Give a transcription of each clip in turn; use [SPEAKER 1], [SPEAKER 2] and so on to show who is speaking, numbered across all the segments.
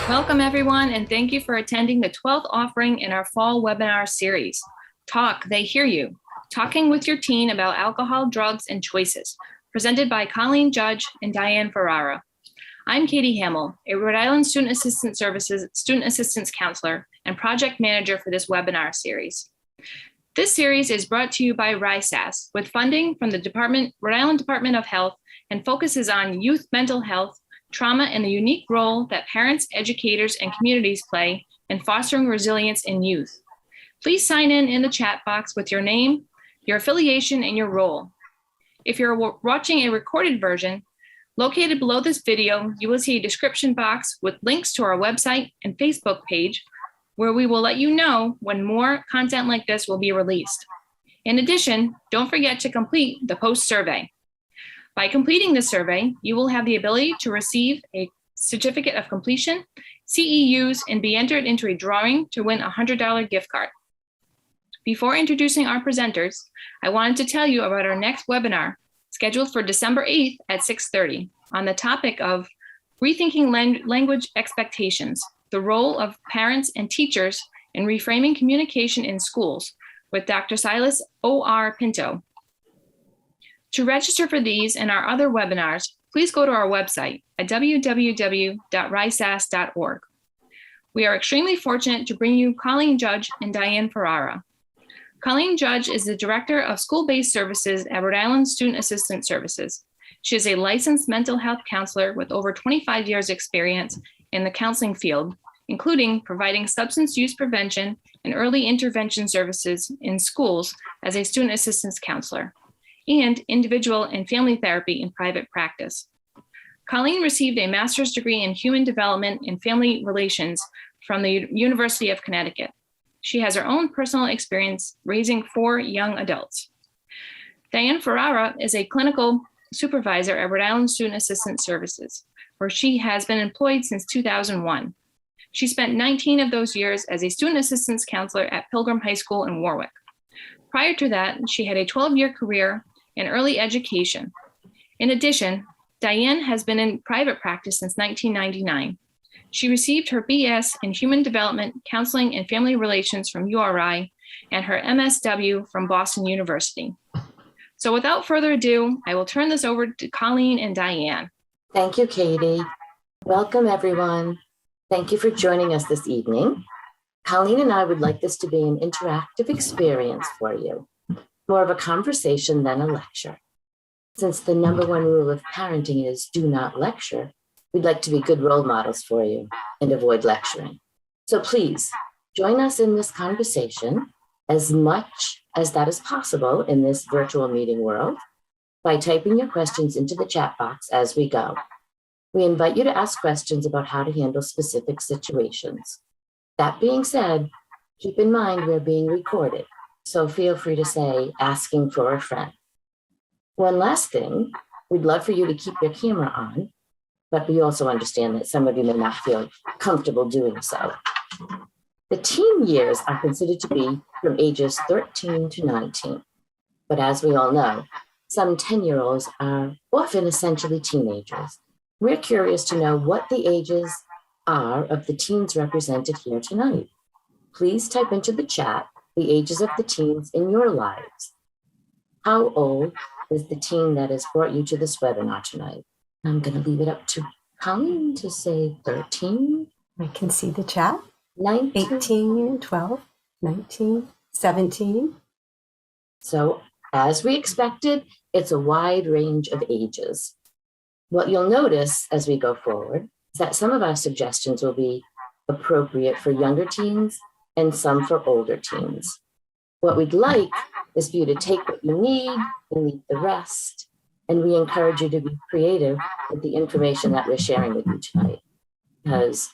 [SPEAKER 1] Welcome, everyone, and thank you for attending the 12th offering in our fall webinar series, Talk, They Hear You, Talking with Your Teen About Alcohol, Drugs, and Choices, presented by Colleen Judge and Diane Ferrara. I'm Katie Hamill, a Rhode Island Student Assistance Counselor and Project Manager for this webinar series. This series is brought to you by RISAS with funding from the Rhode Island Department of Health and focuses on youth mental health, trauma, and the unique role that parents, educators, and communities play in fostering resilience in youth. Please sign in the chat box with your name, your affiliation, and your role. If you're watching a recorded version, located below this video, you will see a description box with links to our website and Facebook page, where we will let you know when more content like this will be released. In addition, don't forget to complete the post survey. By completing this survey, you will have the ability to receive a certificate of completion, CEUs, and be entered into a drawing to win a $100 gift card. Before introducing our presenters, I wanted to tell you about our next webinar scheduled for December 8th at 6:30 on the topic of rethinking language expectations, the role of parents and teachers in reframing communication in schools with Dr. Silas O.R. Pinto. To register for these and our other webinars, please go to our website at www.risas.org. We are extremely fortunate to bring you Colleen Judge and Diane Ferrara. Colleen Judge is the Director of School-Based Services at Rhode Island Student Assistance Services. She is a licensed mental health counselor with over 25 years experience in the counseling field, including providing substance use prevention and early intervention services in schools as a student assistance counselor, and individual and family therapy in private practice. Colleen received a master's degree in human development and family relations from the University of Connecticut. She has her own personal experience raising 4 young adults. Diane Ferrara is a clinical supervisor at Rhode Island Student Assistance Services, where she has been employed since 2001. She spent 19 of those years as a student assistance counselor at Pilgrim High School in Warwick. Prior to that, she had a 12-year career in early education. In addition, Diane has been in private practice since 1999. She received her BS in Human Development, Counseling, and Family Relations from URI and her MSW from Boston University. So without further ado, I will turn this over to Colleen and Diane.
[SPEAKER 2] Thank you, Katie. Welcome, everyone. Thank you for joining us this evening. Colleen and I would like this to be an interactive experience for you, more of a conversation than a lecture. Since the number one rule of parenting is do not lecture, we'd like to be good role models for you and avoid lecturing. So please join us in this conversation as much as that is possible in this virtual meeting world by typing your questions into the chat box as we go. We invite you to ask questions about how to handle specific situations. That being said, keep in mind we're being recorded, so feel free to say asking for a friend. One last thing, we'd love for you to keep your camera on, but we also understand that some of you may not feel comfortable doing so. The teen years are considered to be from ages 13 to 19. But as we all know, some 10-year-olds are often essentially teenagers. We're curious to know what the ages are of the teens represented here tonight. Please type into the chat the ages of the teens in your lives. How old is the teen that has brought you to this webinar tonight? I'm going to leave it up to Colleen to say 13.
[SPEAKER 3] I can see the chat.
[SPEAKER 2] 19.
[SPEAKER 3] 18, 12, 19, 17.
[SPEAKER 2] So as we expected, it's a wide range of ages. What you'll notice as we go forward is that some of our suggestions will be appropriate for younger teens and some for older teens. What we'd like is for you to take what you need and leave the rest. And we encourage you to be creative with the information that we're sharing with you tonight. Because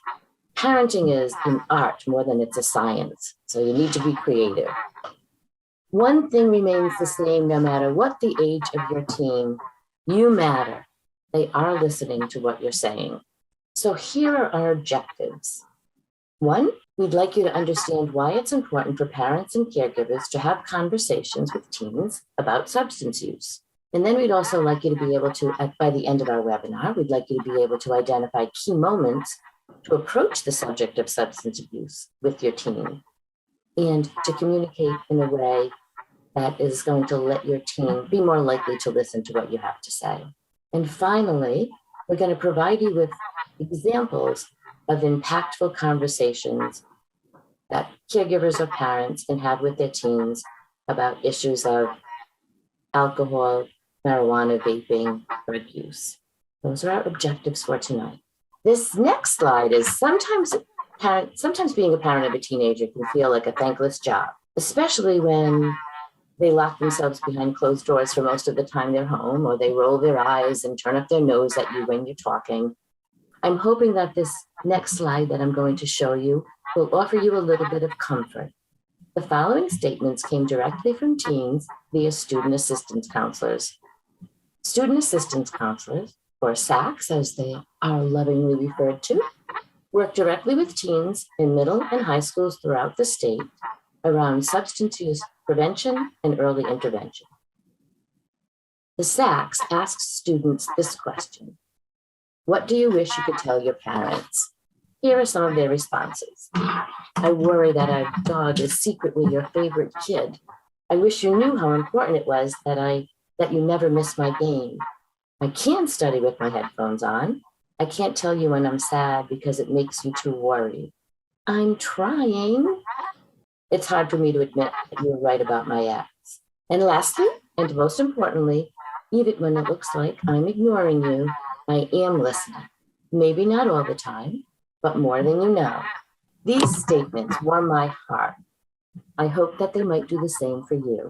[SPEAKER 2] parenting is an art more than it's a science. So you need to be creative. One thing remains the same no matter what the age of your teen, you matter. They are listening to what you're saying. So here are our objectives. 1, we'd like you to understand why it's important for parents and caregivers to have conversations with teens about substance use. And then we'd also like you to be able to, by the end of our webinar, we'd like you to be able to identify key moments to approach the subject of substance abuse with your teen and to communicate in a way that is going to let your teen be more likely to listen to what you have to say. And finally, we're going to provide you with examples of impactful conversations that caregivers or parents can have with their teens about issues of alcohol, marijuana, vaping, drug use. Those are our objectives for tonight. This next slide is sometimes being a parent of a teenager can feel like a thankless job, especially when they lock themselves behind closed doors for most of the time they're home, or they roll their eyes and turn up their nose at you when you're talking. I'm hoping that this next slide that I'm going to show you will offer you a little bit of comfort. The following statements came directly from teens via student assistance counselors. Student assistance counselors, or SACs as they are lovingly referred to, work directly with teens in middle and high schools throughout the state around substance use prevention and early intervention. The SACs ask students this question: what do you wish you could tell your parents? Here are some of their responses. I worry that our dog is secretly your favorite kid. I wish you knew how important it was that you never miss my game. I can study with my headphones on. I can't tell you when I'm sad because it makes you too worried. I'm trying. It's hard for me to admit that you're right about my ex. And lastly, and most importantly, even when it looks like I'm ignoring you, I am listening. Maybe not all the time, but more than you know. These statements warm my heart. I hope that they might do the same for you.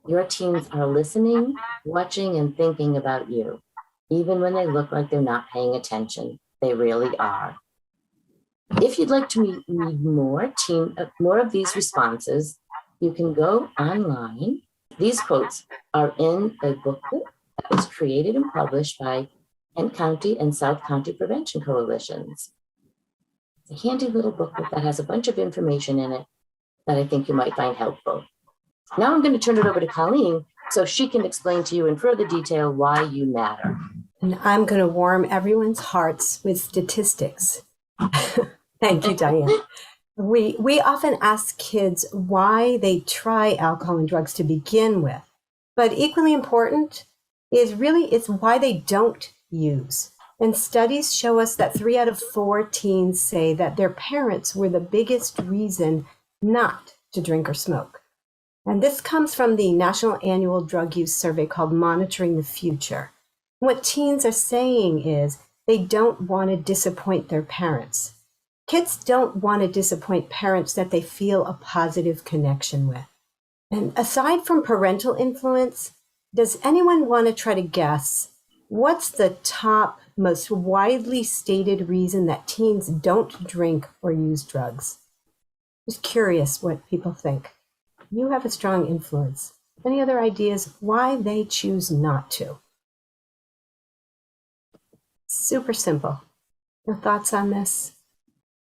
[SPEAKER 2] Your teens are listening, watching, and thinking about you. Even when they look like they're not paying attention, they really are. If you'd like to read more of these responses, you can go online. These quotes are in a booklet that was created and published by Kent County and South County Prevention Coalitions. It's a handy little booklet that has a bunch of information in it that I think you might find helpful. Now I'm going to turn it over to Colleen so she can explain to you in further detail why you matter.
[SPEAKER 3] And I'm going to warm everyone's hearts with statistics. Thank you, Diane. We often ask kids why they try alcohol and drugs to begin with, but equally important is it's why they don't use. And studies show us that 3 out of 4 teens say that their parents were the biggest reason not to drink or smoke. And this comes from the National Annual Drug Use Survey called Monitoring the Future. What teens are saying is they don't want to disappoint their parents. Kids don't want to disappoint parents that they feel a positive connection with. And aside from parental influence, does anyone want to try to guess what's the top, most widely stated reason that teens don't drink or use drugs? Just curious what people think. You have a strong influence. Any other ideas why they choose not to? Super simple. No thoughts on this?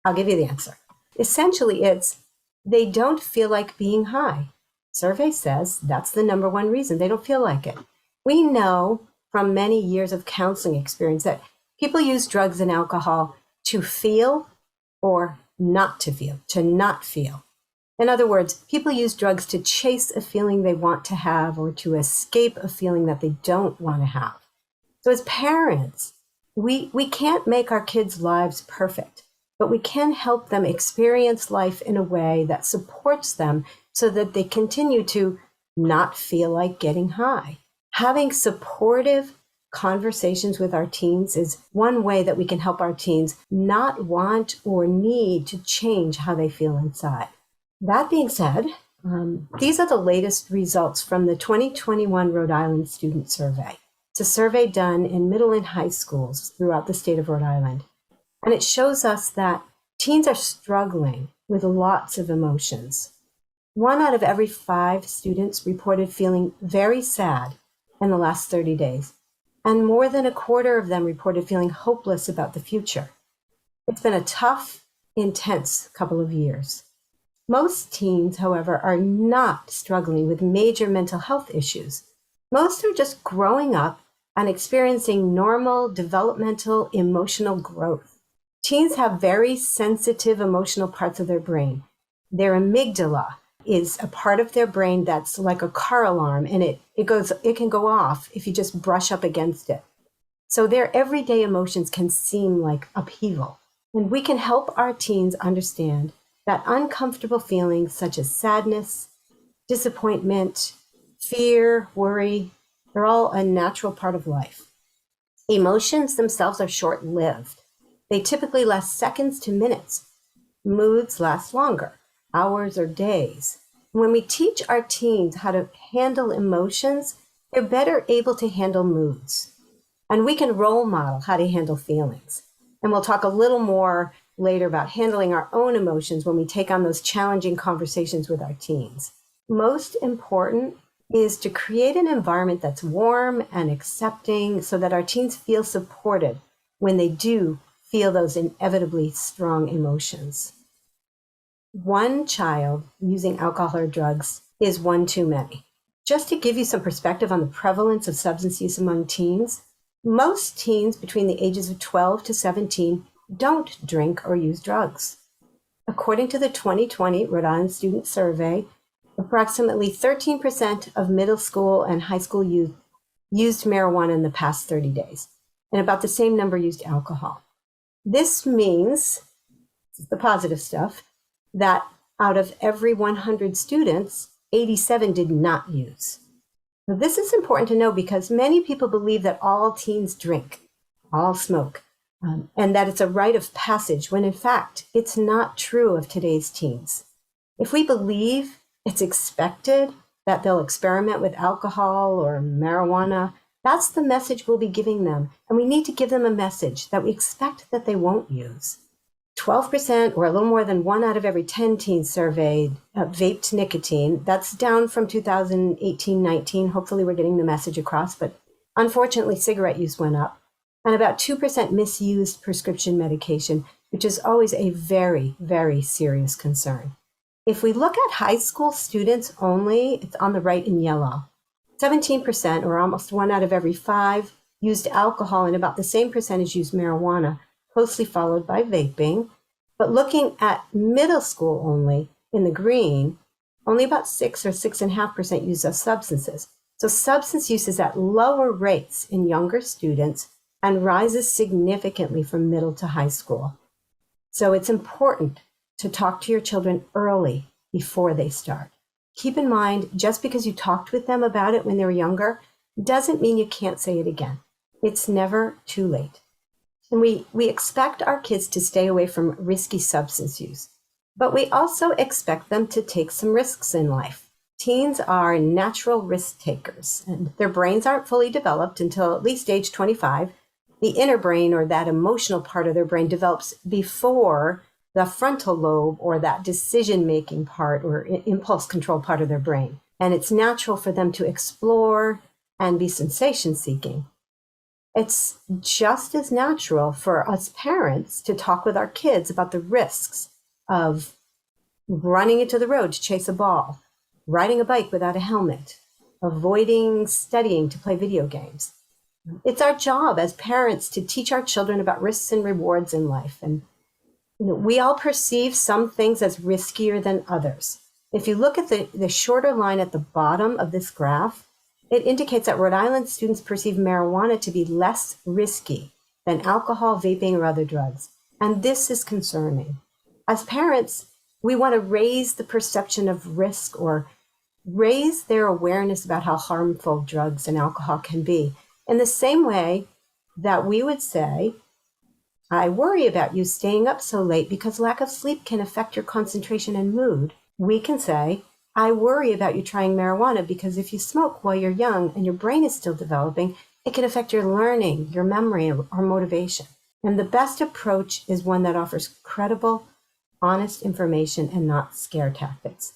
[SPEAKER 3] I'll give you the answer. Essentially, it's they don't feel like being high. Survey says that's the number one reason. They don't feel like it. We know from many years of counseling experience that people use drugs and alcohol to feel or not to feel, to not feel. In other words, people use drugs to chase a feeling they want to have or to escape a feeling that they don't want to have. So as parents, we can't make our kids' lives perfect, but we can help them experience life in a way that supports them so that they continue to not feel like getting high. Having supportive conversations with our teens is one way that we can help our teens not want or need to change how they feel inside. That being said, these are the latest results from the 2021 Rhode Island Student Survey. It's a survey done in middle and high schools throughout the state of Rhode Island. And it shows us that teens are struggling with lots of emotions. 1 out of every 5 students reported feeling very sad in the last 30 days. And more than a quarter of them reported feeling hopeless about the future. It's been a tough, intense couple of years. Most teens, however, are not struggling with major mental health issues. Most are just growing up and experiencing normal developmental emotional growth. Teens have very sensitive emotional parts of their brain. Their amygdala is a part of their brain that's like a car alarm, and it can go off if you just brush up against it. So their everyday emotions can seem like upheaval. And we can help our teens understand that uncomfortable feelings such as sadness, disappointment, fear, worry, they're all a natural part of life. Emotions themselves are short-lived. They typically last seconds to minutes. Moods last longer, hours or days. When we teach our teens how to handle emotions, they're better able to handle moods. And we can role model how to handle feelings. And we'll talk a little more later about handling our own emotions when we take on those challenging conversations with our teens. Most important is to create an environment that's warm and accepting so that our teens feel supported when they do feel those inevitably strong emotions. One child using alcohol or drugs is one too many. Just to give you some perspective on the prevalence of substance use among teens, most teens between the ages of 12 to 17 don't drink or use drugs. According to the 2020 Rhode Island Student Survey, approximately 13% of middle school and high school youth used marijuana in the past 30 days, and about the same number used alcohol. This means, the positive stuff, that out of every 100 students, 87 did not use. Now, this is important to know because many people believe that all teens drink, all smoke, and that it's a rite of passage, when in fact, it's not true of today's teens. If we believe it's expected that they'll experiment with alcohol or marijuana, that's the message we'll be giving them. And we need to give them a message that we expect that they won't use. 12%, or a little more than 1 out of every 10 teens surveyed, vaped nicotine. That's down from 2018-19. Hopefully we're getting the message across, but unfortunately cigarette use went up. And about 2% misused prescription medication, which is always a very, very serious concern. If we look at high school students only, it's on the right in yellow. 17%, or almost 1 out of every 5, used alcohol, and about the same percentage used marijuana, closely followed by vaping. But looking at middle school only, in the green, only about 6 or 6.5% use of substances. So substance use is at lower rates in younger students and rises significantly from middle to high school. So it's important to talk to your children early before they start. Keep in mind, just because you talked with them about it when they were younger, doesn't mean you can't say it again. It's never too late. And we expect our kids to stay away from risky substance use, but we also expect them to take some risks in life. Teens are natural risk takers, and their brains aren't fully developed until at least age 25. The inner brain, or that emotional part of their brain, develops before the frontal lobe, or that decision-making part or impulse control part of their brain. And it's natural for them to explore and be sensation-seeking. It's just as natural for us parents to talk with our kids about the risks of running into the road to chase a ball, riding a bike without a helmet, avoiding studying to play video games. It's our job as parents to teach our children about risks and rewards in life. And we all perceive some things as riskier than others. If you look at the shorter line at the bottom of this graph, it indicates that Rhode Island students perceive marijuana to be less risky than alcohol, vaping, or other drugs. And this is concerning. As parents, we want to raise the perception of risk, or raise their awareness about how harmful drugs and alcohol can be. In the same way that we would say, I worry about you staying up so late because lack of sleep can affect your concentration and mood. We can say, I worry about you trying marijuana because if you smoke while you're young and your brain is still developing, it can affect your learning, your memory, or motivation. And the best approach is one that offers credible, honest information and not scare tactics.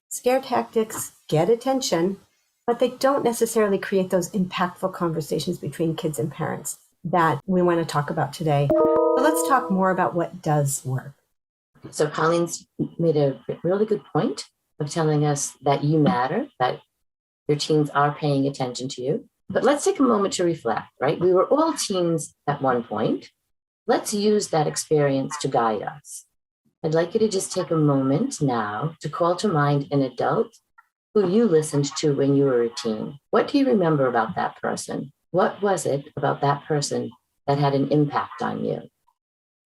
[SPEAKER 3] Scare tactics get attention, but they don't necessarily create those impactful conversations between kids and parents that we want to talk about today. So let's talk more about what does work.
[SPEAKER 2] So Colleen's made a really good point of telling us that you matter, that your teens are paying attention to you. But let's take a moment to reflect, right? We were all teens at one point. let's use that experience to guide us. I'd like you to just take a moment now to call to mind an adult who you listened to when you were a teen. What do you remember about that person? What was it about that person that had an impact on you?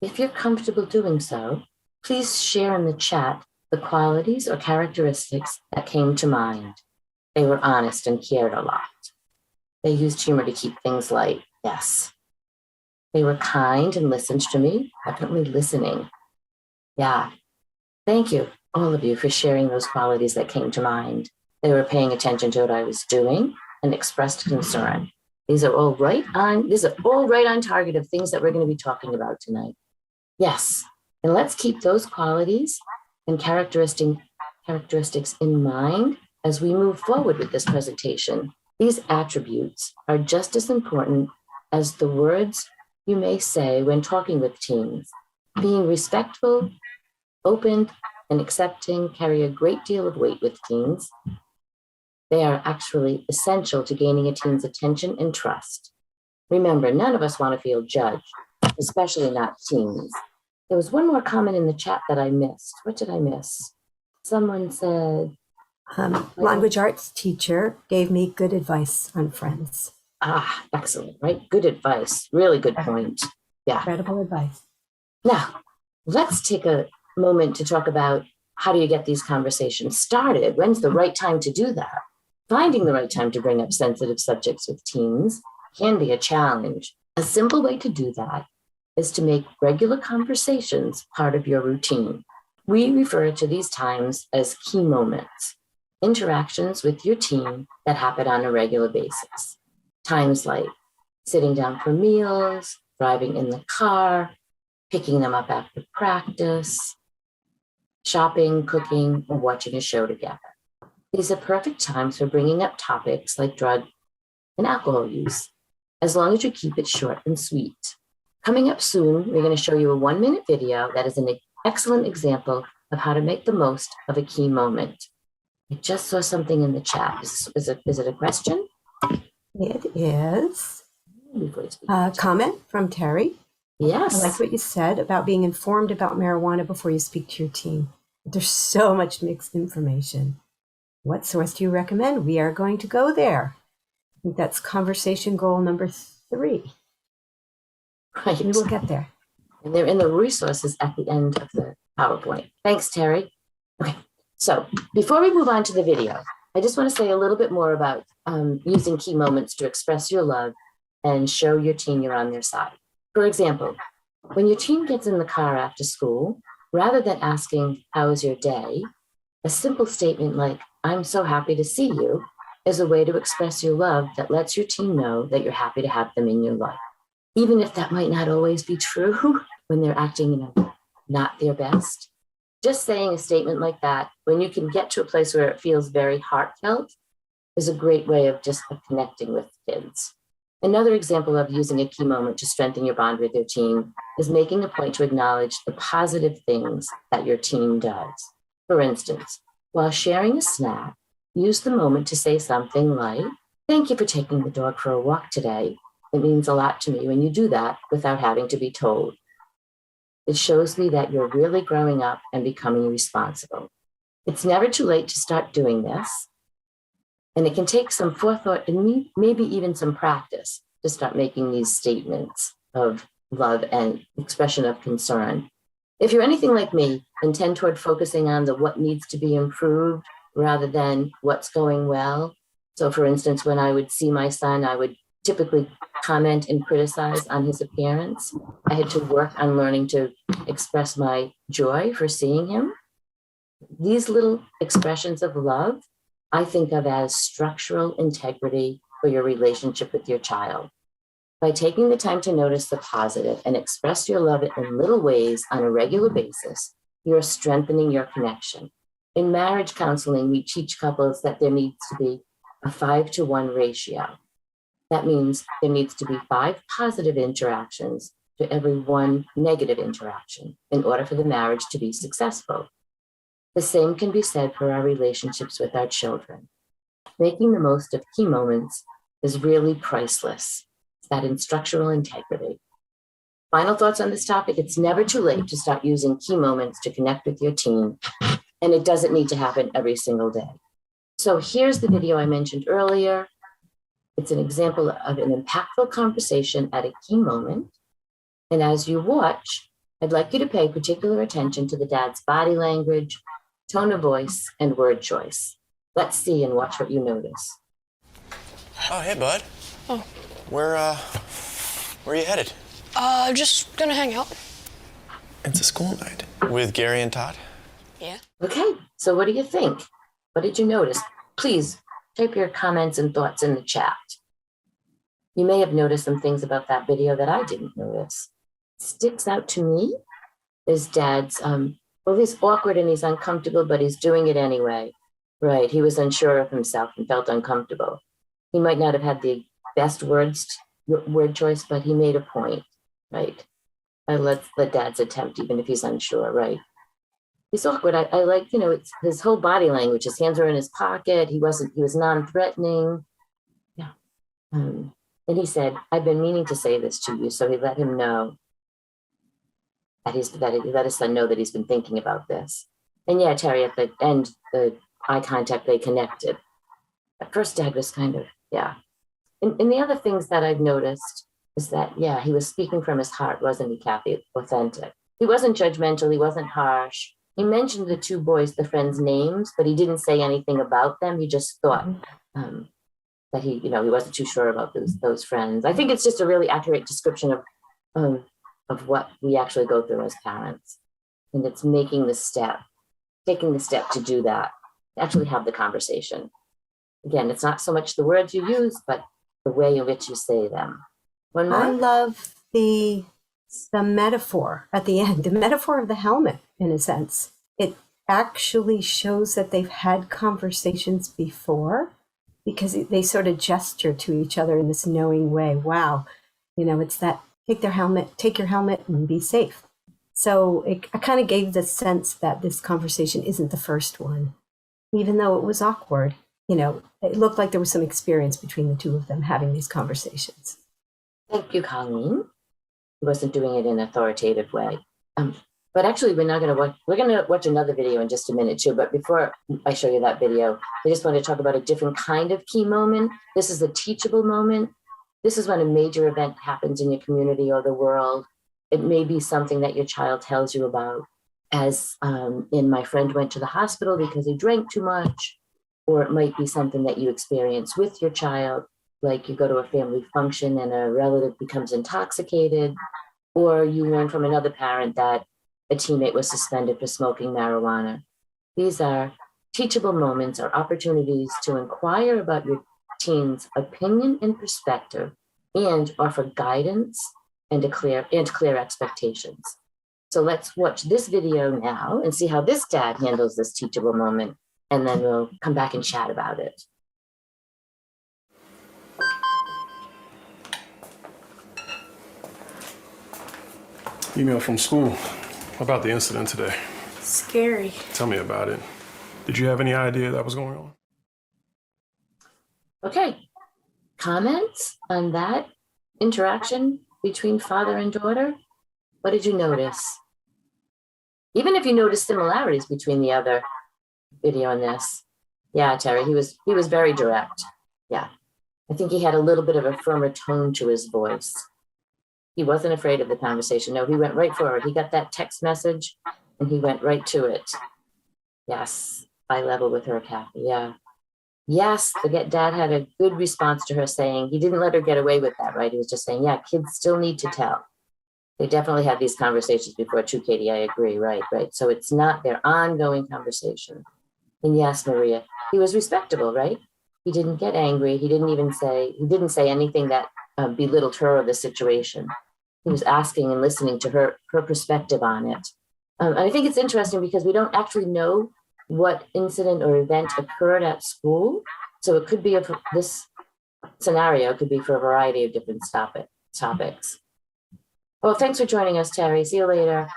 [SPEAKER 2] If you're comfortable doing so, please share in the chat the qualities or characteristics that came to mind. They were honest and cared a lot. They used humor to keep things light. Yes. They were kind and listened to me, definitely listening. Yeah. Thank you, all of you, for sharing those qualities that came to mind. They were paying attention to what I was doing and expressed concern. These are all right on target of things that we're going to be talking about tonight. Yes. And let's keep those qualities and characteristics in mind as we move forward with this presentation. These attributes are just as important as the words you may say when talking with teens. Being respectful, open, and accepting carry a great deal of weight with teens. They are actually essential to gaining a teen's attention and trust. Remember, none of us want to feel judged, especially not teens. There was one more comment in the chat that I missed. What did I miss? Someone said...
[SPEAKER 3] language arts teacher gave me good advice on friends.
[SPEAKER 2] Ah, excellent, right? Good advice. Really good point. Yeah.
[SPEAKER 3] Incredible advice.
[SPEAKER 2] Now, let's take a moment to talk about how do you get these conversations started? When's the right time to do that? Finding the right time to bring up sensitive subjects with teens can be a challenge. A simple way to do that is to make regular conversations part of your routine. We refer to these times as key moments, interactions with your teen that happen on a regular basis. Times like sitting down for meals, driving in the car, picking them up after practice, shopping, cooking, or watching a show together. These are perfect times for bringing up topics like drug and alcohol use, as long as you keep it short and sweet. Coming up soon, we're going to show you a 1-minute video that is an excellent example of how to make the most of a key moment. I just saw something in the chat. Is it a question?
[SPEAKER 3] It is a comment from Terry.
[SPEAKER 2] Yes.
[SPEAKER 3] I like what you said about being informed about marijuana before you speak to your teen. There's so much mixed information. What source do you recommend? We are going to go there. I think that's conversation goal number 3.
[SPEAKER 2] Right.
[SPEAKER 3] We will get there.
[SPEAKER 2] And they're in the resources at the end of the PowerPoint. Thanks, Terry. Okay, so before we move on to the video, I just want to say a little bit more about using key moments to express your love and show your teen you're on their side. For example, when your teen gets in the car after school, rather than asking, "How was your day?" a simple statement like, "I'm so happy to see you," is a way to express your love that lets your teen know that you're happy to have them in your life. Even if that might not always be true when they're acting, not their best. Just saying a statement like that, when you can get to a place where it feels very heartfelt, is a great way of just connecting with kids. Another example of using a key moment to strengthen your bond with your teen is making a point to acknowledge the positive things that your teen does. For instance, while sharing a snack, use the moment to say something like, "Thank you for taking the dog for a walk today. It means a lot to me when you do that without having to be told. It shows me that you're really growing up and becoming responsible." It's never too late to start doing this. And it can take some forethought and maybe even some practice to start making these statements of love and expression of concern. If you're anything like me and tend toward focusing on the what needs to be improved rather than what's going well. So for instance, when I would see my son, I would typically comment and criticize on his appearance. I had to work on learning to express my joy for seeing him. These little expressions of love, I think of as structural integrity for your relationship with your child. By taking the time to notice the positive and express your love in little ways on a regular basis, you're strengthening your connection. In marriage counseling, we teach couples that there needs to be a 5-to-1 ratio. That means there needs to be 5 positive interactions to every 1 negative interaction in order for the marriage to be successful. The same can be said for our relationships with our children. Making the most of key moments is really priceless. It's that instructional integrity. Final thoughts on this topic. It's never too late to start using key moments to connect with your teen, and it doesn't need to happen every single day. So here's the video I mentioned earlier. It's an example of an impactful conversation at a key moment. And as you watch, I'd like you to pay particular attention to the dad's body language, tone of voice, and word choice. Let's see and watch what you notice.
[SPEAKER 4] Oh, hey, bud.
[SPEAKER 5] Oh.
[SPEAKER 4] Where are you headed?
[SPEAKER 5] Just gonna hang out.
[SPEAKER 4] It's a school night. With Gary and Todd?
[SPEAKER 5] Yeah.
[SPEAKER 2] Okay, so what do you think? What did you notice? Please type your comments and thoughts in the chat. You may have noticed some things about that video that I didn't notice. Sticks out to me is dad's, well, he's awkward and he's uncomfortable, but he's doing it anyway. Right, he was unsure of himself and felt uncomfortable. He might not have had the best word choice, but he made a point, right? I let dad's attempt, even if he's unsure, right? He's awkward. I like, it's his whole body language. His hands were in his pocket. He was non-threatening. Yeah. And he said, I've been meaning to say this to you. So he let him know that he let his son know that he's been thinking about this. And yeah, Terry, at the end, the eye contact, they connected. At first, dad was kind of, yeah. And the other things that I've noticed is that, yeah, he was speaking from his heart, wasn't he, Kathy? Authentic. He wasn't judgmental. He wasn't harsh. He mentioned the two boys, the friends' names, but he didn't say anything about them. He just thought that he wasn't too sure about those friends. I think it's just a really accurate description of what we actually go through as parents. And it's taking the step to do that, to actually have the conversation. Again, it's not so much the words you use, but the way in which you say them. One more?
[SPEAKER 3] I love the metaphor at the end, the metaphor of the helmet, in a sense. It actually shows that they've had conversations before because they sort of gesture to each other in this knowing way. Wow, it's that take your helmet and be safe. So I kind of gave the sense that this conversation isn't the first one, even though it was awkward. It looked like there was some experience between the two of them having these conversations.
[SPEAKER 2] Thank you, Colleen. He wasn't doing it in an authoritative way. But actually, we're going to watch another video in just a minute too. But before I show you that video, I just want to talk about a different kind of key moment. This is a teachable moment. This is when a major event happens in your community or the world. It may be something that your child tells you about, as in my friend went to the hospital because he drank too much, or it might be something that you experience with your child, like you go to a family function and a relative becomes intoxicated, or you learn from another parent that a teammate was suspended for smoking marijuana. These are teachable moments or opportunities to inquire about your teen's opinion and perspective and offer guidance and clear expectations. So let's watch this video now and see how this dad handles this teachable moment, and then we'll come back and chat about it.
[SPEAKER 6] Email from school about the incident today.
[SPEAKER 5] Scary.
[SPEAKER 6] Tell me about it. Did you have any idea that was going on?
[SPEAKER 2] Okay, comments on that interaction between father and daughter? What did you notice? Even if you noticed similarities between the other video and this. Yeah, Terry, he was very direct. Yeah, I think he had a little bit of a firmer tone to his voice. He wasn't afraid of the conversation. No, he went right forward. He got that text message and he went right to it. Yes, eye level with her, Kathy. Yeah. Yes, dad had a good response to her saying, he didn't let her get away with that, right? He was just saying, yeah, kids still need to tell. They definitely had these conversations before too, Katie. I agree, right. So it's not their ongoing conversation. And yes, Maria, he was respectable, right? He didn't get angry. He didn't say anything that belittled her or the situation. He was asking and listening to her perspective on it. And I think it's interesting because we don't actually know what incident or event occurred at school. So it could be this scenario could be for a variety of different topics. Well, thanks for joining us, Terry. See you later.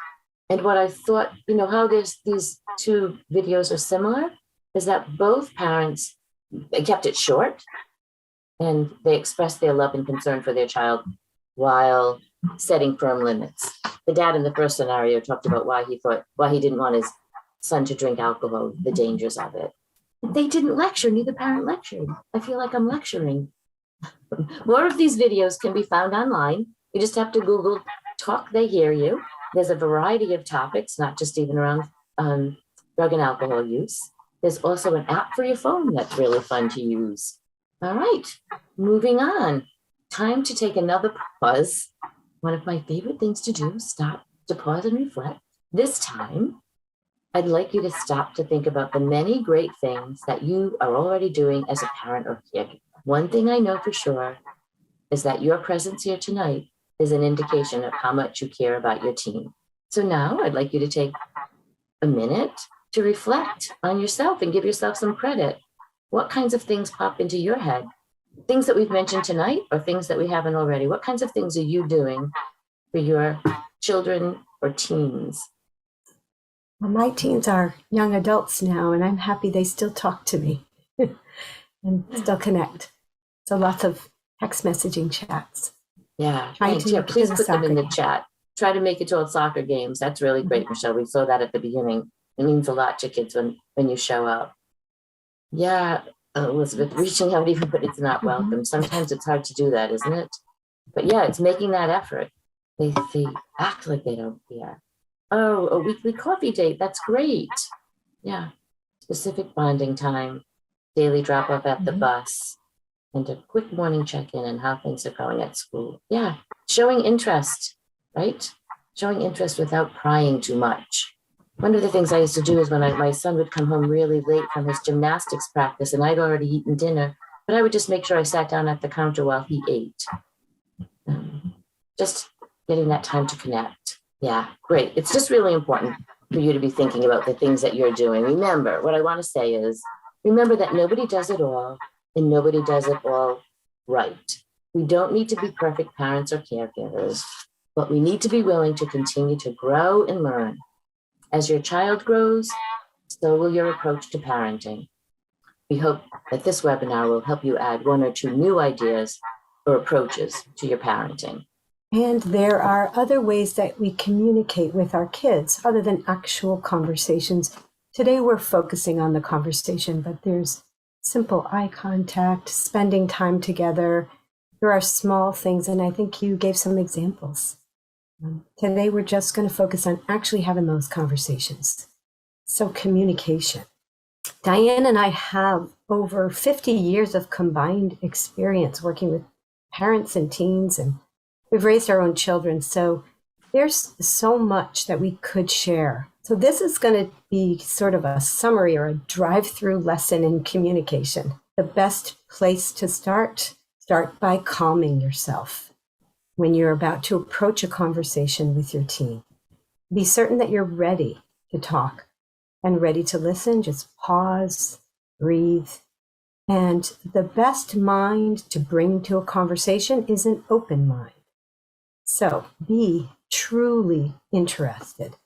[SPEAKER 2] And what I thought, how these two videos are similar is that both parents, they kept it short and they expressed their love and concern for their child while setting firm limits. The dad in the first scenario talked about why he didn't want his son to drink alcohol, the dangers of it. They didn't lecture, neither parent lectured. I feel like I'm lecturing. More of these videos can be found online. You just have to Google Talk They Hear You. There's a variety of topics, not just even around drug and alcohol use. There's also an app for your phone that's really fun to use. All right, moving on. Time to take another pause. One of my favorite things to do, stop to pause and reflect. This time, I'd like you to stop to think about the many great things that you are already doing as a parent or caregiver. One thing I know for sure is that your presence here tonight is an indication of how much you care about your team. So now I'd like you to take a minute to reflect on yourself and give yourself some credit. What kinds of things pop into your head? Things that we've mentioned tonight or things that we haven't already? What kinds of things are you doing for your children or teens?
[SPEAKER 3] Well, my teens are young adults now, and I'm happy they still talk to me and still connect. So lots of text messaging chats.
[SPEAKER 2] Yeah,
[SPEAKER 3] Trying
[SPEAKER 2] thanks.
[SPEAKER 3] to
[SPEAKER 2] Yeah,
[SPEAKER 3] get to
[SPEAKER 2] please
[SPEAKER 3] the
[SPEAKER 2] put them in
[SPEAKER 3] soccer
[SPEAKER 2] the
[SPEAKER 3] game.
[SPEAKER 2] chat. Try to make it to all soccer games. That's really great, Michelle. We saw that at the beginning. It means a lot to kids when you show up. Yeah, Elizabeth, reaching out even, but it's not welcome. Sometimes it's hard to do that, isn't it? But yeah, it's making that effort. They act like they don't care. Oh, a weekly coffee date. That's great. Yeah, specific bonding time, daily drop off at the bus, and a quick morning check-in on how things are going at school. Yeah, showing interest, right? Showing interest without prying too much. One of the things I used to do is when my son would come home really late from his gymnastics practice and I'd already eaten dinner, but I would just make sure I sat down at the counter while he ate. Just getting that time to connect. Yeah, great. It's just really important for you to be thinking about the things that you're doing. Remember, what I want to say is, remember that nobody does it all and nobody does it all right. We don't need to be perfect parents or caregivers, but we need to be willing to continue to grow and learn. As your child grows, so will your approach to parenting. We hope that this webinar will help you add one or two new ideas or approaches to your parenting.
[SPEAKER 3] And there are other ways that we communicate with our kids other than actual conversations. Today we're focusing on the conversation, but there's simple eye contact, spending time together. There are small things, and I think you gave some examples. Today we're just going to focus on actually having those conversations. So communication. Diane and I have over 50 years of combined experience working with parents and teens, and we've raised our own children. So there's so much that we could share. So this is going to be sort of a summary or a drive-through lesson in communication. The best place to start by calming yourself when you're about to approach a conversation with your teen. Be certain that you're ready to talk and ready to listen. Just pause, breathe. And the best mind to bring to a conversation is an open mind. So be truly interested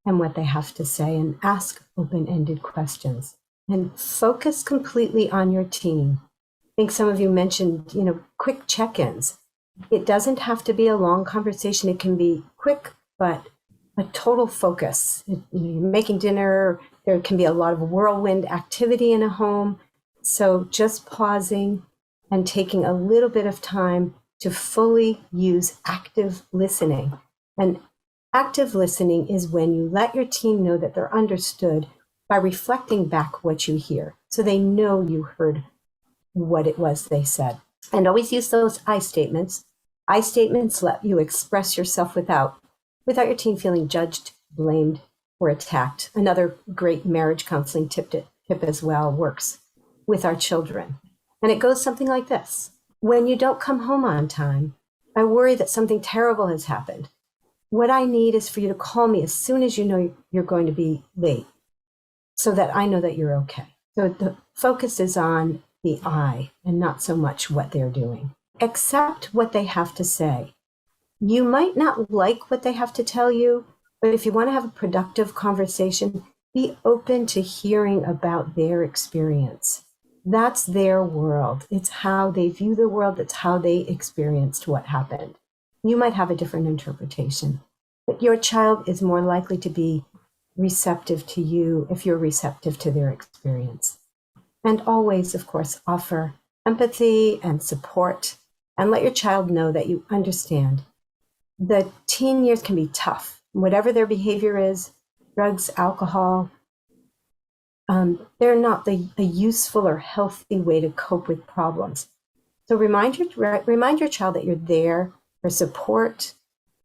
[SPEAKER 3] in what they have to say and ask open-ended questions and focus completely on your teen. I think some of you mentioned, quick check-ins. It doesn't have to be a long conversation. It can be quick, but a total focus. You're making dinner. There can be a lot of whirlwind activity in a home. So just pausing and taking a little bit of time to fully use active listening. And active listening is when you let your team know that they're understood by reflecting back what you hear. So they know you heard what it was they said. And always use those I statements. I statements let you express yourself without your teen feeling judged, blamed, or attacked. Another great marriage counseling tip as well works with our children. And it goes something like this. When you don't come home on time, I worry that something terrible has happened. What I need is for you to call me as soon as you know you're going to be late so that I know that you're okay. So the focus is on the I and not so much what they're doing. Accept what they have to say. You might not like what they have to tell you, but if you want to have a productive conversation, be open to hearing about their experience. That's their world. It's how they view the world. It's how they experienced what happened. You might have a different interpretation, but your child is more likely to be receptive to you if you're receptive to their experience. And always, of course, offer empathy and support and let your child know that you understand. The teen years can be tough. Whatever their behavior is, drugs, alcohol, they're not a useful or healthy way to cope with problems. So remind your child that you're there for support,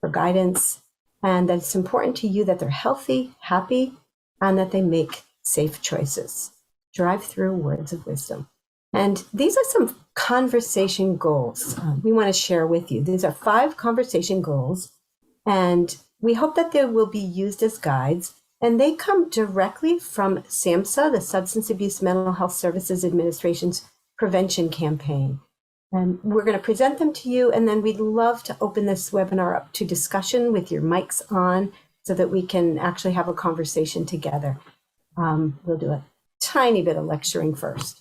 [SPEAKER 3] for guidance, and that it's important to you that they're healthy, happy, and that they make safe choices. Drive through words of wisdom. And these are some conversation goals we want to share with you. These are 5 conversation goals, and we hope that they will be used as guides. And they come directly from SAMHSA, the Substance Abuse Mental Health Services Administration's prevention campaign. And we're going to present them to you, and then we'd love to open this webinar up to discussion with your mics on so that we can actually have a conversation together. We'll do a tiny bit of lecturing first.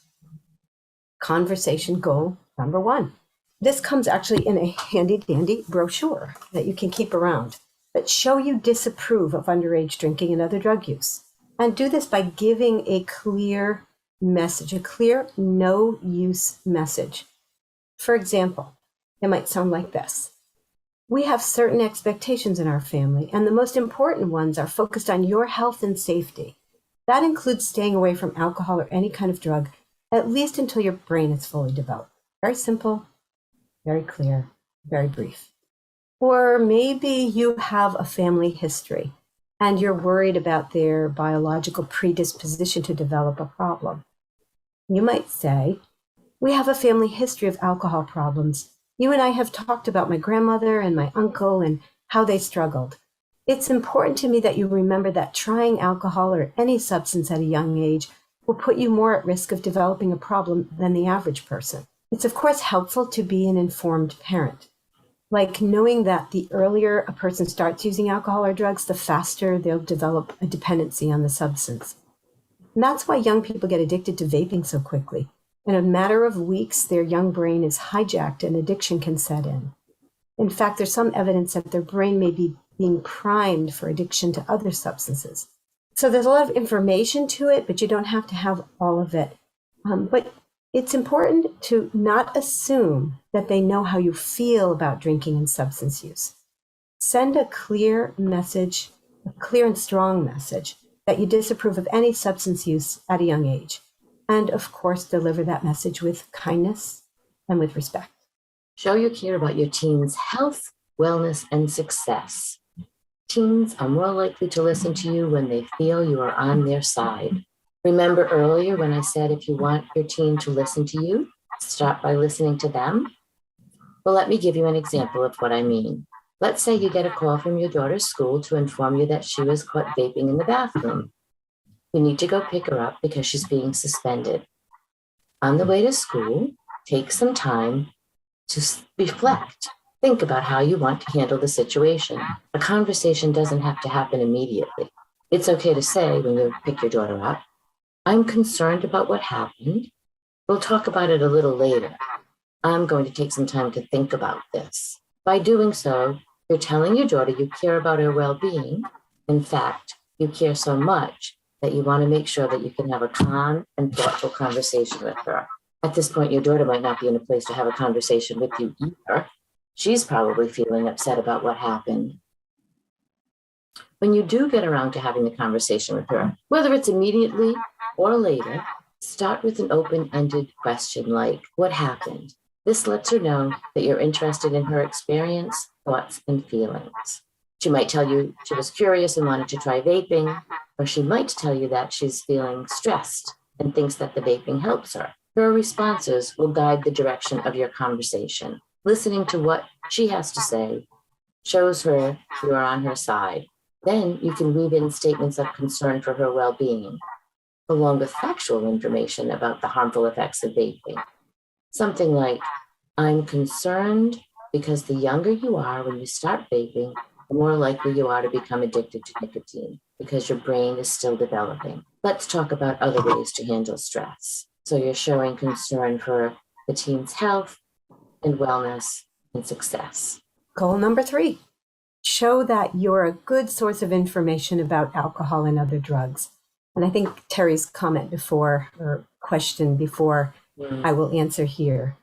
[SPEAKER 3] Conversation goal number 1. This comes actually in a handy dandy brochure that you can keep around, but show you disapprove of underage drinking and other drug use. And do this by giving a clear message, a clear no use message. For example, it might sound like this. We have certain expectations in our family, and the most important ones are focused on your health and safety. That includes staying away from alcohol or any kind of drug, at least until your brain is fully developed. Very simple, very clear, very brief. Or maybe you have a family history and you're worried about their biological predisposition to develop a problem. You might say, we have a family history of alcohol problems. You and I have talked about my grandmother and my uncle and how they struggled. It's important to me that you remember that trying alcohol or any substance at a young age will put you more at risk of developing a problem than the average person. It's of course helpful to be an informed parent, like knowing that the earlier a person starts using alcohol or drugs, the faster they'll develop a dependency on the substance. And that's why young people get addicted to vaping so quickly. In a matter of weeks, their young brain is hijacked and addiction can set in. In fact, there's some evidence that their brain may be being primed for addiction to other substances. So there's a lot of information to it, but you don't have to have all of it. But it's important to not assume that they know how you feel about drinking and substance use. Send a clear message, a clear and strong message that you disapprove of any substance use at a young age. And of course, deliver that message with kindness and with respect.
[SPEAKER 2] Show you care about your teen's health, wellness, and success. Teens are more likely to listen to you when they feel you are on their side. Remember earlier when I said if you want your teen to listen to you, start by listening to them? Well, let me give you an example of what I mean. Let's say you get a call from your daughter's school to inform you that she was caught vaping in the bathroom. You need to go pick her up because she's being suspended. On the way to school, take some time to reflect. Think about how you want to handle the situation. A conversation doesn't have to happen immediately. It's okay to say when you pick your daughter up, I'm concerned about what happened. We'll talk about it a little later. I'm going to take some time to think about this. By doing so, you're telling your daughter you care about her well-being. In fact, you care so much that you want to make sure that you can have a calm and thoughtful conversation with her. At this point, your daughter might not be in a place to have a conversation with you either. She's probably feeling upset about what happened. When you do get around to having the conversation with her, whether it's immediately or later, start with an open-ended question like, what happened? This lets her know that you're interested in her experience, thoughts, and feelings. She might tell you she was curious and wanted to try vaping, or she might tell you that she's feeling stressed and thinks that the vaping helps her. Her responses will guide the direction of your conversation. Listening to what she has to say shows her you are on her side. Then you can weave in statements of concern for her well-being, along with factual information about the harmful effects of vaping. Something like, I'm concerned because the younger you are when you start vaping, the more likely you are to become addicted to nicotine because your brain is still developing. Let's talk about other ways to handle stress. So you're showing concern for the teen's health and wellness and success.
[SPEAKER 3] Goal number 3, show that you're a good source of information about alcohol and other drugs. And I think Terry's comment before, or question before, I will answer here.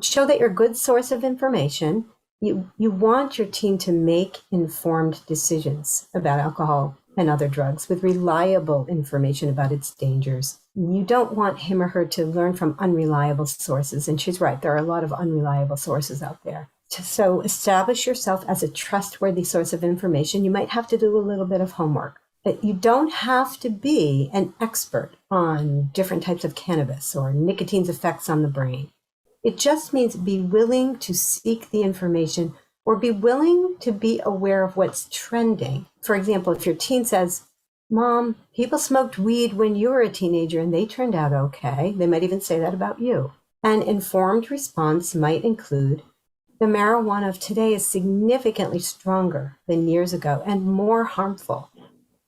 [SPEAKER 3] Show that you're a good source of information. You want your teen to make informed decisions about alcohol and other drugs with reliable information about its dangers. You don't want him or her to learn from unreliable sources. And she's right, there are a lot of unreliable sources out there. So establish yourself as a trustworthy source of information. You might have to do a little bit of homework. But you don't have to be an expert on different types of cannabis or nicotine's effects on the brain. It just means be willing to seek the information or be willing to be aware of what's trending. For example, if your teen says, Mom, people smoked weed when you were a teenager and they turned out okay. They might even say that about you. An informed response might include, the marijuana of today is significantly stronger than years ago and more harmful.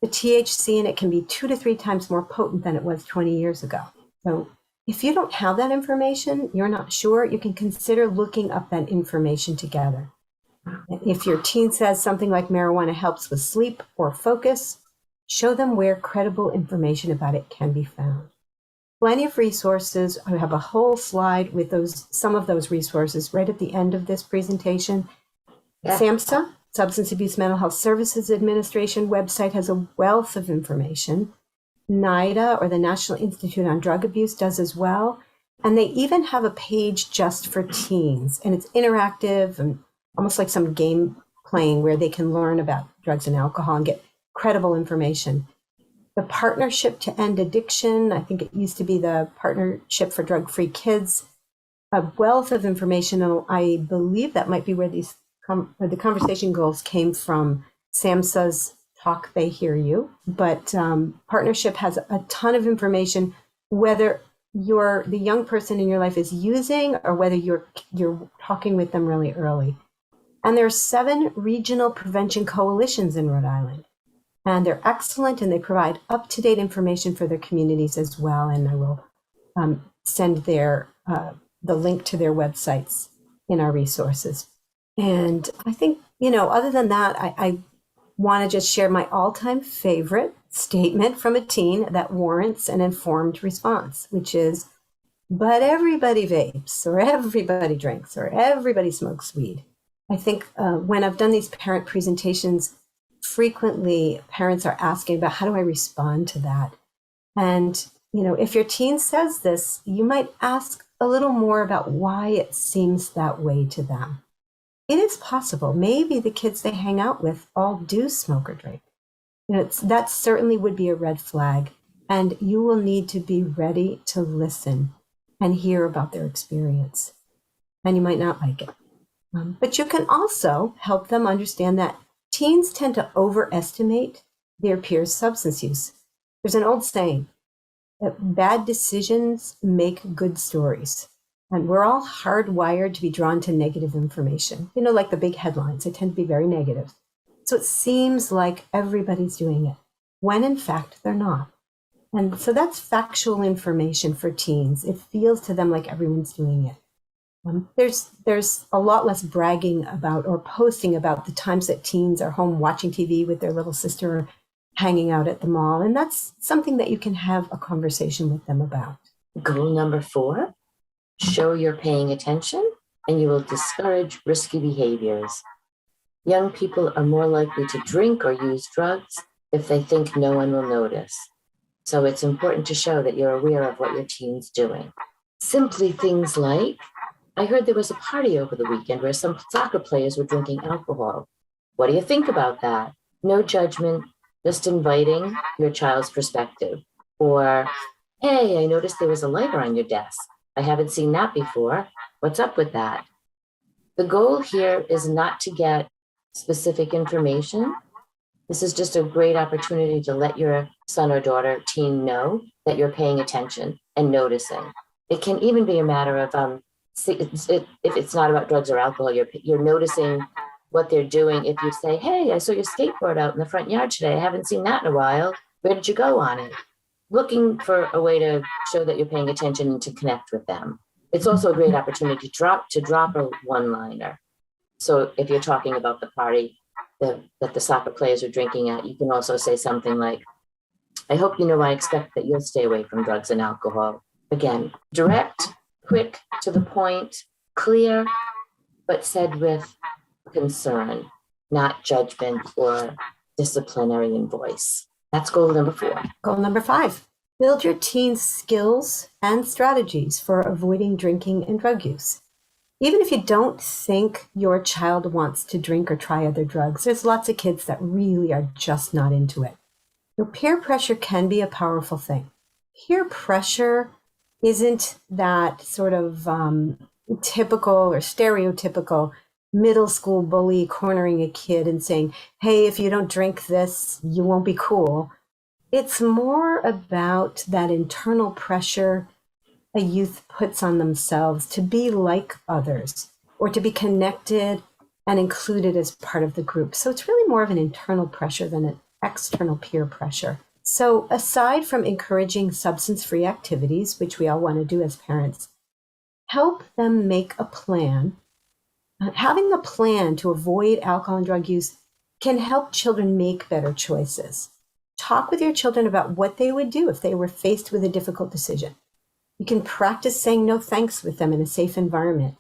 [SPEAKER 3] The THC in it can be 2 to 3 times more potent than it was 20 years ago. So if you don't have that information, you're not sure, you can consider looking up that information together. If your teen says something like marijuana helps with sleep or focus, show them where credible information about it can be found. Plenty of resources. I have a whole slide with some of those resources right at the end of this presentation. Yeah. SAMHSA, Substance Abuse Mental Health Services Administration website, has a wealth of information. NIDA, or the National Institute on Drug Abuse, does as well. And they even have a page just for teens. And it's interactive and almost like some game playing where they can learn about drugs and alcohol and get credible information. The Partnership to End Addiction, I think it used to be the Partnership for Drug-Free Kids, a wealth of information. And I believe that might be where the conversation goals came from. SAMHSA's Talk, They Hear You. But Partnership has a ton of information, whether the young person in your life is using or whether you're talking with them really early. And there are 7 regional prevention coalitions in Rhode Island. And they're excellent, and they provide up-to-date information for their communities as well. And I will send the link to their websites in our resources. And I think, other than that, I want to just share my all-time favorite statement from a teen that warrants an informed response, which is, but everybody vapes, or everybody drinks, or everybody smokes weed. I think when I've done these parent presentations, frequently parents are asking about how do I respond to that? And, if your teen says this, you might ask a little more about why it seems that way to them. It is possible. Maybe the kids they hang out with all do smoke or drink. That certainly would be a red flag. And you will need to be ready to listen and hear about their experience. And you might not like it. But you can also help them understand that teens tend to overestimate their peers' substance use. There's an old saying that bad decisions make good stories. And we're all hardwired to be drawn to negative information. Like the big headlines, they tend to be very negative. So it seems like everybody's doing it, when in fact they're not. And so that's factual information for teens. It feels to them like everyone's doing it. There's a lot less bragging about or posting about the times that teens are home watching TV with their little sister or hanging out at the mall. And that's something that you can have a conversation with them about.
[SPEAKER 2] Goal number 4, show you're paying attention and you will discourage risky behaviors. Young people are more likely to drink or use drugs if they think no one will notice. So it's important to show that you're aware of what your teen's doing. Simply things like, I heard there was a party over the weekend where some soccer players were drinking alcohol. What do you think about that? No judgment, just inviting your child's perspective. Or, hey, I noticed there was a lighter on your desk. I haven't seen that before. What's up with that? The goal here is not to get specific information. This is just a great opportunity to let your son or daughter, teen, know that you're paying attention and noticing. It can even be a matter of, if it's not about drugs or alcohol, you're noticing what they're doing. If you say, hey, I saw your skateboard out in the front yard today. I haven't seen that in a while. Where did you go on it? Looking for a way to show that you're paying attention and to connect with them. It's also a great opportunity to drop a one-liner. So if you're talking about the party that the soccer players are drinking at, you can also say something like, I hope you know I expect that you'll stay away from drugs and alcohol. Again, direct, quick, to the point, clear, but said with concern, not judgment or disciplinary in voice. That's goal number 4.
[SPEAKER 3] Goal number 5, build your teen's skills and strategies for avoiding drinking and drug use. Even if you don't think your child wants to drink or try other drugs, there's lots of kids that really are just not into it. Your peer pressure can be a powerful thing. Peer pressure isn't that sort of typical or stereotypical middle school bully cornering a kid and saying, hey, if you don't drink this, you won't be cool. It's more about that internal pressure a youth puts on themselves to be like others or to be connected and included as part of the group. So it's really more of an internal pressure than an external peer pressure. So aside from encouraging substance-free activities, which we all want to do as parents, help them make a plan. Having a plan to avoid alcohol and drug use can help children make better choices. Talk with your children about what they would do if they were faced with a difficult decision. You can practice saying no thanks with them in a safe environment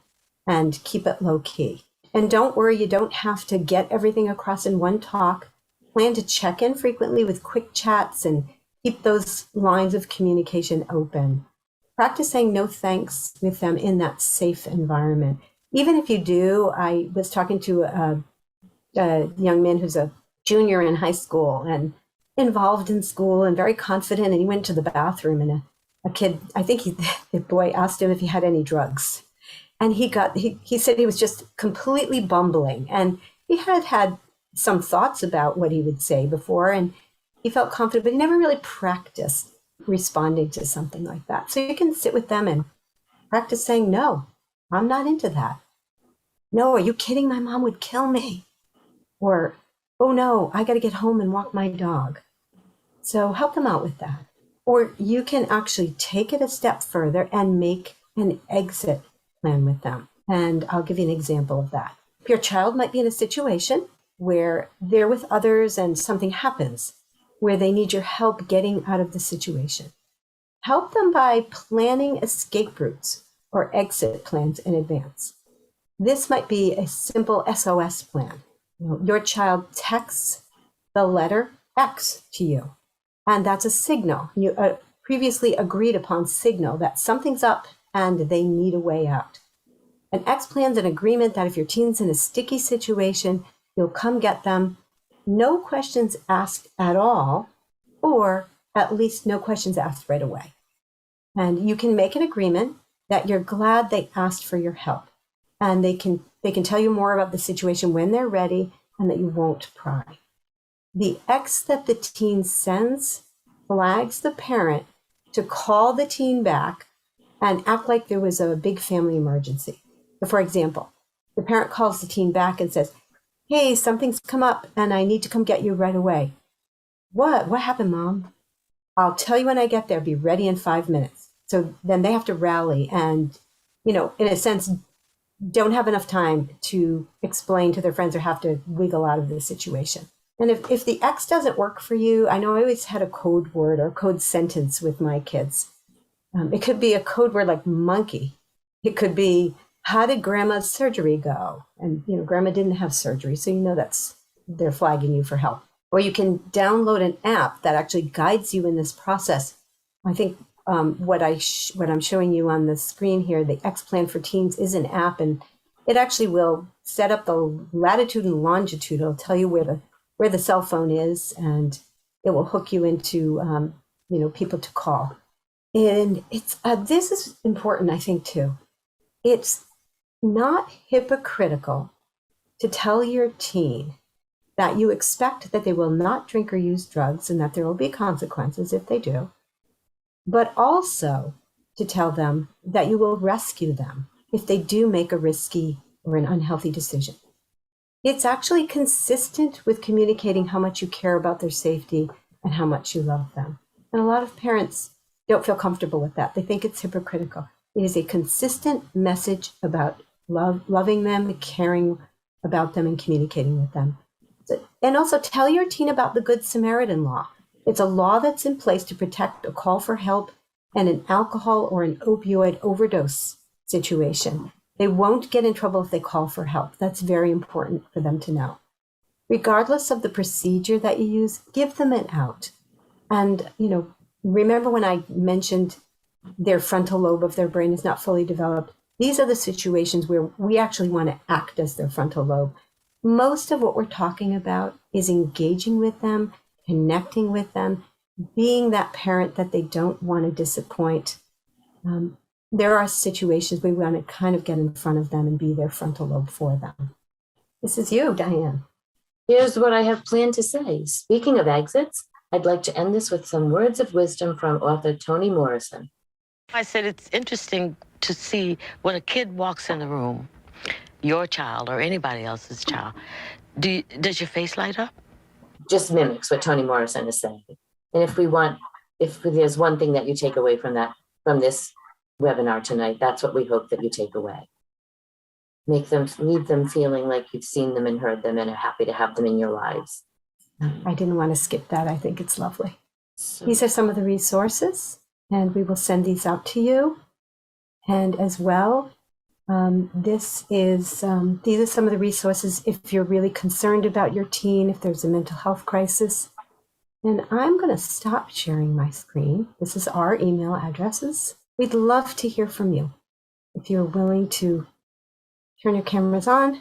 [SPEAKER 3] and keep it low key. And don't worry, you don't have to get everything across in one talk. Plan to check in frequently with quick chats and keep those lines of communication open. Practice saying no thanks with them in that safe environment. Even if you do, I was talking to a young man who's a junior in high school and involved in school and very confident, and he went to the bathroom and a kid, I think the boy asked him if he had any drugs. And he said he was just completely bumbling. And he had some thoughts about what he would say before, and he felt confident, but he never really practiced responding to something like that. So you can sit with them and practice saying, no, I'm not into that. No, are you kidding? My mom would kill me. Or, oh no, I got to get home and walk my dog. So help them out with that. Or you can actually take it a step further and make an exit plan with them. And I'll give you an example of that. Your child might be in a situation where they're with others and something happens where they need your help getting out of the situation. Help them by planning escape routes or exit plans in advance. This might be a simple SOS plan. Your child texts the letter X to you, and that's a signal. You previously agreed upon signal that something's up and they need a way out. An X plan's an agreement that if your teen's in a sticky situation, you'll come get them, no questions asked at all, or at least no questions asked right away. And you can make an agreement that you're glad they asked for your help, and they can tell you more about the situation when they're ready, and that you won't pry. The X that the teen sends flags the parent to call the teen back and act like there was a big family emergency. So for example, the parent calls the teen back and says, hey, something's come up and I need to come get you right away. What happened, Mom? I'll tell you when I get there, be ready in 5 minutes. So then they have to rally and, in a sense, don't have enough time to explain to their friends or have to wiggle out of the situation. And if the X doesn't work for you, I know I always had a code word or code sentence with my kids. It could be a code word like monkey. It could be, how did grandma's surgery go? And, grandma didn't have surgery. So, they're flagging you for help. Or you can download an app that actually guides you in this process. I think what I'm showing you on the screen here, the X Plan for Teens, is an app, and it actually will set up the latitude and longitude. It'll tell you where the cell phone is, and it will hook you into people to call. And it's this is important, I think, too. It's not hypocritical to tell your teen that you expect that they will not drink or use drugs and that there will be consequences if they do, but also to tell them that you will rescue them if they do make a risky or an unhealthy decision. It's actually consistent with communicating how much you care about their safety and how much you love them. And a lot of parents don't feel comfortable with that. They think it's hypocritical. It is a consistent message about loving them, caring about them and communicating with them. And also tell your teen about the Good Samaritan law. It's a law that's in place to protect a call for help and an alcohol or an opioid overdose situation. They won't get in trouble if they call for help. That's very important for them to know. Regardless of the procedure that you use, give them an out. And, remember when I mentioned their frontal lobe of their brain is not fully developed? These are the situations where we actually want to act as their frontal lobe. Most of what we're talking about is engaging with them, connecting with them, being that parent that they don't want to disappoint. There are situations we want to kind of get in front of them and be their frontal lobe for them. This is you, Diane.
[SPEAKER 2] Here's what I have planned to say. Speaking of exits, I'd like to end this with some words of wisdom from author Toni Morrison.
[SPEAKER 7] I said it's interesting to see when a kid walks in the room, your child or anybody else's child, does your face light up?
[SPEAKER 2] Just mimics what Toni Morrison is saying. And if there's one thing that you take away from this webinar tonight, that's what we hope that you take away. Leave them feeling like you've seen them and heard them and are happy to have them in your lives.
[SPEAKER 3] I didn't want to skip that. I think it's lovely. These are some of the resources, and we will send these out to you. And as well, these are some of the resources if you're really concerned about your teen, if there's a mental health crisis. And I'm going to stop sharing my screen. This is our email addresses. We'd love to hear from you. If you're willing to turn your cameras on,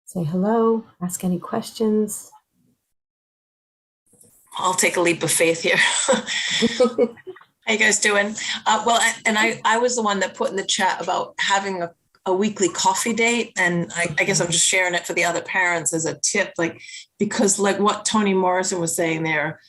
[SPEAKER 3] say hello, ask any questions.
[SPEAKER 8] I'll take a leap of faith here. How you guys doing? I was the one that put in the chat about having a weekly coffee date. And I guess I'm just sharing it for the other parents as a tip, because what Toni Morrison was saying there,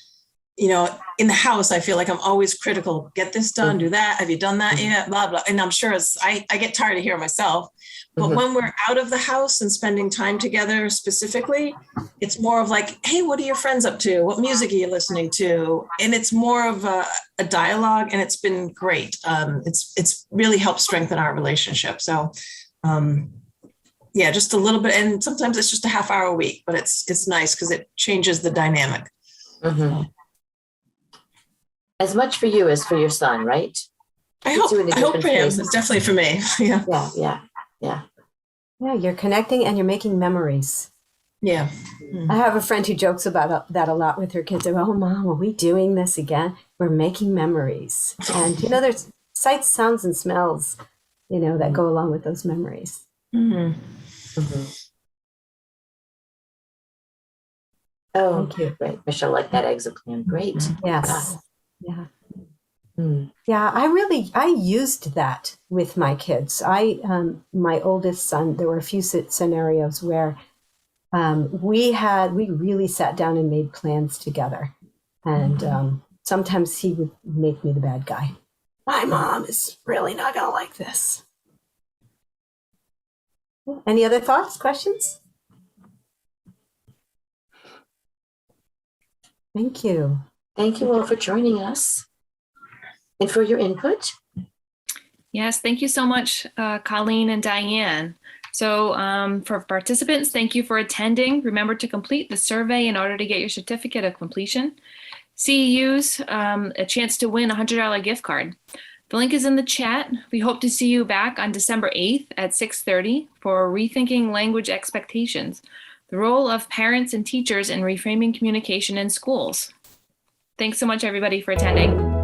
[SPEAKER 8] in the house, I feel like I'm always critical. Get this done, do that. Have you done that yet? Blah, blah. And I'm sure I get tired of hearing myself. But when we're out of the house and spending time together specifically, it's more of like, hey, what are your friends up to? What music are you listening to? And it's more of a dialogue, and it's been great. It's really helped strengthen our relationship. So just a little bit. And sometimes it's just a half hour a week, but it's nice because it changes the dynamic.
[SPEAKER 2] Mm-hmm. As much for you as for your son, right?
[SPEAKER 8] I hope for him. It's definitely for me.
[SPEAKER 2] Yeah.
[SPEAKER 3] Yeah, you're connecting and you're making memories.
[SPEAKER 8] Yeah.
[SPEAKER 3] I have a friend who jokes about that a lot with her kids. They go, oh, Mom, are we doing this again? We're making memories. And, there's sights, sounds, and smells, that go along with those memories.
[SPEAKER 8] Mm-hmm.
[SPEAKER 2] Mm-hmm. Oh,
[SPEAKER 3] Thank you.
[SPEAKER 2] Great. Michelle liked that exit plan. Great.
[SPEAKER 3] Yes. Yeah.
[SPEAKER 2] Mm.
[SPEAKER 3] Yeah, I used that with my kids. My oldest son, there were a few scenarios where we really sat down and made plans together. And sometimes he would make me the bad guy. My mom is really not going to like this. Any other thoughts, questions? Thank you.
[SPEAKER 2] Thank you all for joining us and for your input.
[SPEAKER 1] Yes, thank you so much, Colleen and Diane. So for participants, thank you for attending. Remember to complete the survey in order to get your certificate of completion. CEUs, a chance to win a $100 gift card. The link is in the chat. We hope to see you back on December 8th at 6:30 for Rethinking Language Expectations, the role of parents and teachers in reframing communication in schools. Thanks so much, everybody, for attending.